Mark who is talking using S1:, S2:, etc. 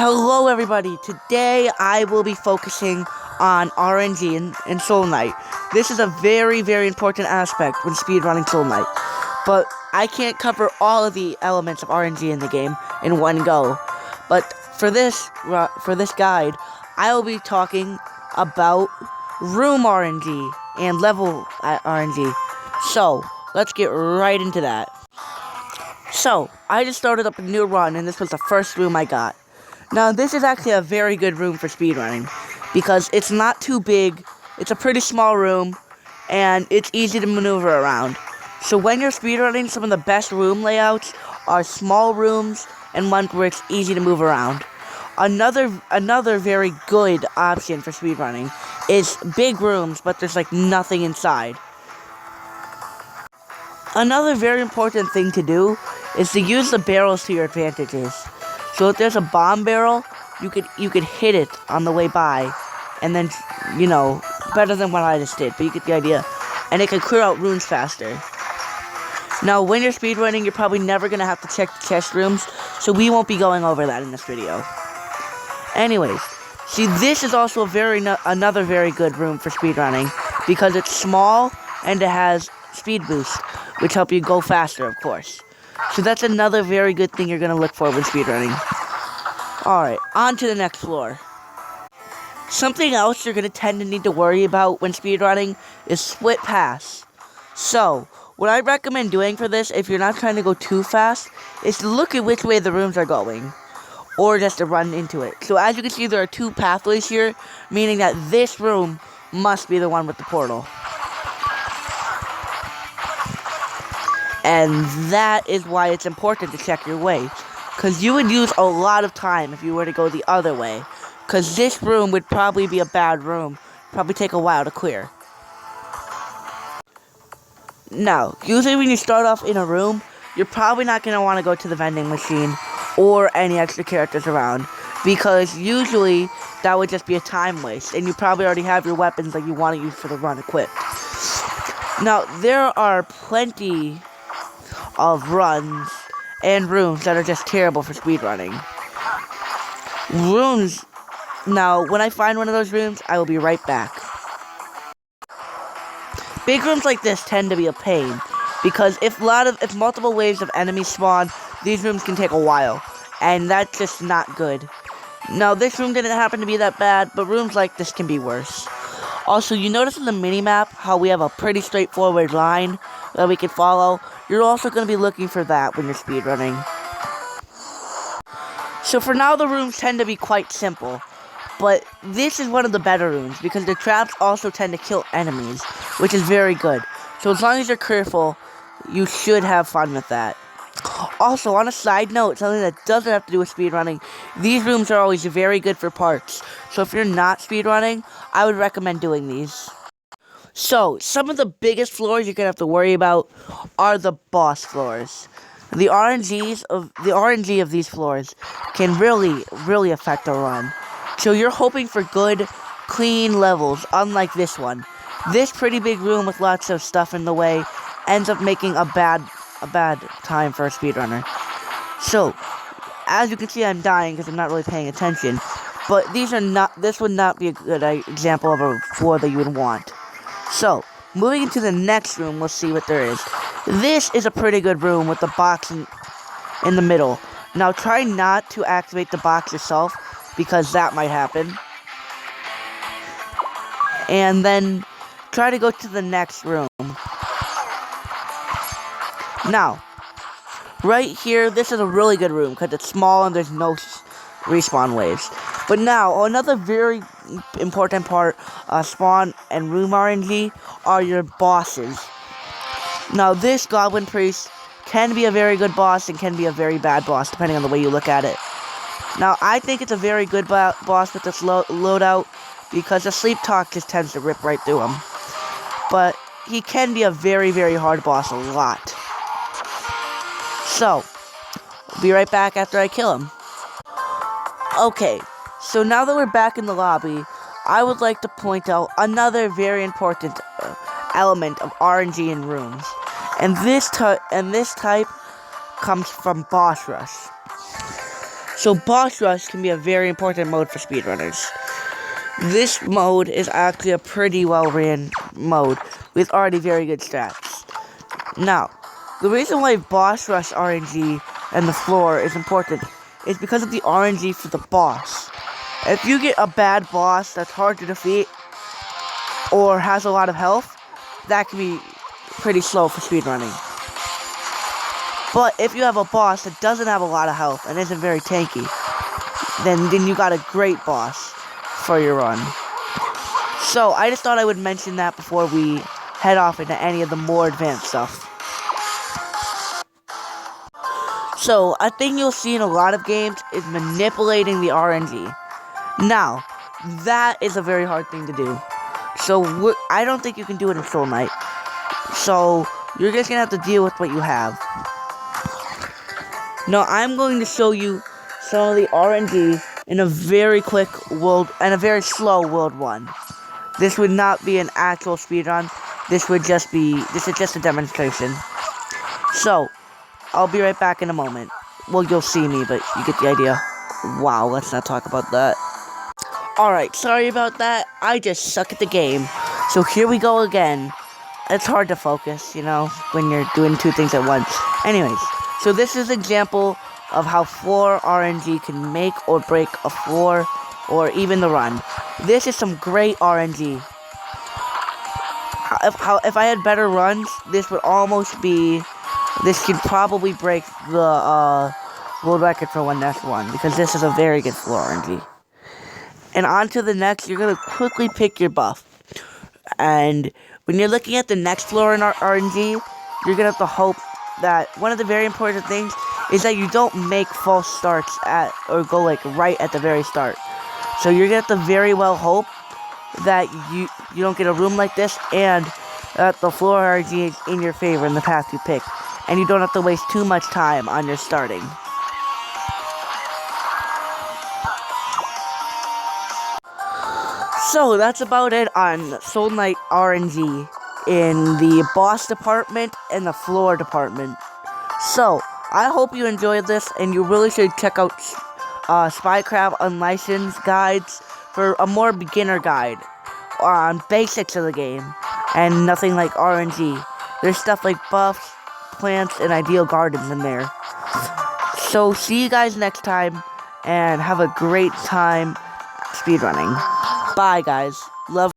S1: Hello everybody, today I will be focusing on RNG in Soul Knight. This is a very important aspect when speedrunning Soul Knight, but I can't cover all of the elements of RNG in the game in one go. But for this guide, I will be talking about room RNG and level RNG. So, let's get right into that. So, I just started up a new run and this was the first room I got. Now, this is actually a very good room for speedrunning, because it's not too big, it's a pretty small room, and it's easy to maneuver around. So when you're speedrunning, some of the best room layouts are small rooms and ones where it's easy to move around. Another very good option for speedrunning is big rooms, but there's like nothing inside. Another very important thing to do is to use the barrels to your advantages. So if there's a bomb barrel, you could hit it on the way by, and then, better than what I just did, but you get the idea. And it can clear out rooms faster. Now, when you're speedrunning, you're probably never going to have to check the chest rooms, so we won't be going over that in this video. Anyways, see, this is also another very good room for speedrunning, because it's small, and it has speed boost, which help you go faster, of course. So that's another very good thing you're going to look for when speedrunning. Alright, on to the next floor. Something else you're going to tend to need to worry about when speedrunning is split paths. So, what I recommend doing for this, if you're not trying to go too fast, is to look at which way the rooms are going, or just to run into it. So as you can see, there are two pathways here, meaning that this room must be the one with the portal. And that is why it's important to check your way, because you would use a lot of time if you were to go the other way, because this room would probably be a bad room, probably take a while to clear. Now, usually when you start off in a room, you're probably not going to want to go to the vending machine or any extra characters around, because usually that would just be a time waste, and you probably already have your weapons that you want to use for the run equipped. Now, there are plenty of runs and rooms that are just terrible for speedrunning. Now, when I find one of those rooms, I will be right back. Big rooms like this tend to be a pain, because if multiple waves of enemies spawn, these rooms can take a while, and that's just not good. Now, this room didn't happen to be that bad, but rooms like this can be worse. Also, you notice in the minimap how we have a pretty straightforward line that we can follow. You're also going to be looking for that when you're speedrunning. So for now, the rooms tend to be quite simple, but this is one of the better rooms, because the traps also tend to kill enemies, which is very good. So as long as you're careful, you should have fun with that. Also, on a side note, something that doesn't have to do with speedrunning, these rooms are always very good for parts. So if you're not speedrunning, I would recommend doing these. So, some of the biggest floors you're going to have to worry about are the boss floors. The RNG of these floors can really affect the run. So you're hoping for good, clean levels, unlike this one. This pretty big room with lots of stuff in the way ends up making a bad time for a speedrunner. So, as you can see, I'm dying because I'm not really paying attention. But this would not be a good example of a floor that you would want. So, moving into the next room, we'll see what there is. This is a pretty good room with the box in the middle. Now, try not to activate the box yourself, because that might happen. And then, try to go to the next room. Now, right here, this is a really good room, because it's small and there's no respawn waves. But now, another very important part of spawn and room RNG are your bosses. Now, this Goblin Priest can be a very good boss and can be a very bad boss, depending on the way you look at it. Now, I think it's a very good boss with this loadout, because the sleep talk just tends to rip right through him. But he can be a very hard boss a lot. So, I'll be right back after I kill him. Okay, so now that we're back in the lobby, I would like to point out another very important element of RNG in rooms. And this type comes from boss rush. So Boss Rush can be a very important mode for speedrunners. This mode is actually a pretty well-ran mode with already very good stats. Now, the reason why Boss Rush RNG and the floor is important is because of the RNG for the boss. If you get a bad boss that's hard to defeat or has a lot of health, that can be pretty slow for speedrunning. But if you have a boss that doesn't have a lot of health and isn't very tanky, then you got a great boss for your run. So I just thought I would mention that before we head off into any of the more advanced stuff. So a thing you'll see in a lot of games is manipulating the RNG. Now, that is a very hard thing to do. So I don't think you can do it in Soul Knight. So you're just gonna have to deal with what you have. Now I'm going to show you some of the RNG in a very quick world and a very slow world 1. This would not be an actual speedrun. This is just a demonstration. So I'll be right back in a moment. Well, you'll see me, but you get the idea. Wow, let's not talk about that. Alright, sorry about that. I just suck at the game. So here we go again. It's hard to focus, you know, when you're doing two things at once. Anyways, so this is an example of how floor RNG can make or break a floor or even the run. This is some great RNG. If I had better runs, this could probably break the world record for one next one, because this is a very good floor RNG. And on to the next, you're going to quickly pick your buff. And when you're looking at the next floor in RNG, you're going to have to hope that one of the very important things is that you don't make false starts or go like right at the very start. So you're going to have to very well hope that you don't get a room like this, and that the floor RNG is in your favor in the path you pick, and you don't have to waste too much time on your starting. So that's about it on Soul Knight RNG in the boss department and the floor department. So I hope you enjoyed this, and you really should check out Spycraft Unlicensed guides for a more beginner guide on basics of the game and nothing like RNG. There's stuff like buffs, plants, and ideal gardens in there. So see you guys next time, and have a great time speedrunning. Bye, guys. Love.